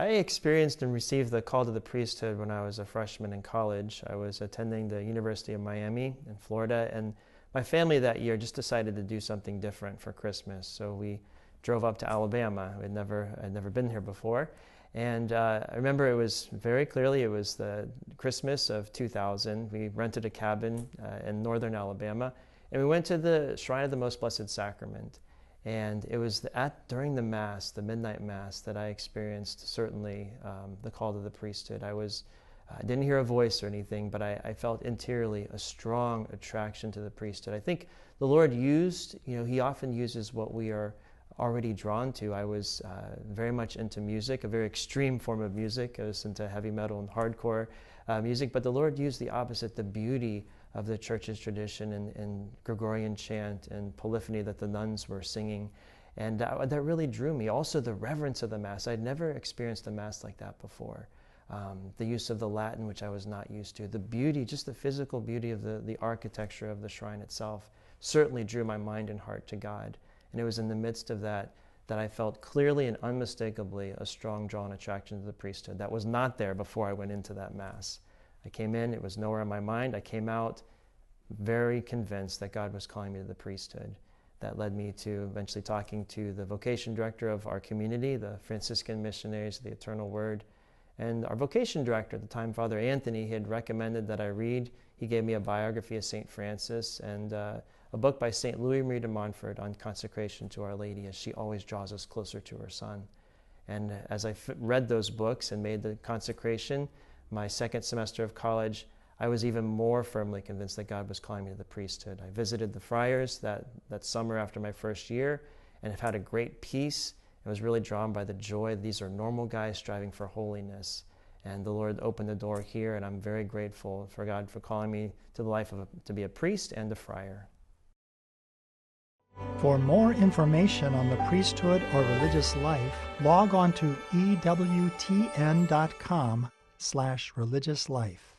I experienced and received the call to the priesthood when I was a freshman in college. I was attending the University of Miami in Florida, and my family that year just decided to do something different for Christmas. So we drove up to Alabama. I'd never been here before. And I remember it was very clearly, it was the Christmas of 2000. We rented a cabin in northern Alabama, and we went to the Shrine of the Most Blessed Sacrament. And it was during the Mass, the midnight Mass, that I experienced certainly the call to the priesthood. I didn't hear a voice or anything, but I felt interiorly a strong attraction to the priesthood. I think the Lord He often uses what we are already drawn to. I was very much into music, a very extreme form of music. I was into heavy metal and hardcore music, but the Lord used the opposite, the beauty of the church's tradition and Gregorian chant and polyphony that the nuns were singing. And that really drew me. Also the reverence of the Mass. I'd never experienced a Mass like that before. The use of the Latin, which I was not used to. The beauty, just the physical beauty of the architecture of the shrine itself certainly drew my mind and heart to God. And it was in the midst of that I felt clearly and unmistakably a strong draw and attraction to the priesthood. That was not there before I went into that Mass. I came in, it was nowhere in my mind. I came out very convinced that God was calling me to the priesthood. That led me to eventually talking to the vocation director of our community, the Franciscan Missionaries of the Eternal Word. And our vocation director at the time, Father Anthony, had recommended that I read. He gave me a biography of St. Francis and a book by St. Louis Marie de Montfort on consecration to Our Lady, as she always draws us closer to her Son. And as I read those books and made the consecration, my second semester of college, I was even more firmly convinced that God was calling me to the priesthood. I visited the friars that summer after my first year and have had a great peace. I was really drawn by the joy. These are normal guys striving for holiness. And the Lord opened the door here, and I'm very grateful for God for calling me to the life to be a priest and a friar. For more information on the priesthood or religious life, log on to ewtn.com/religious life.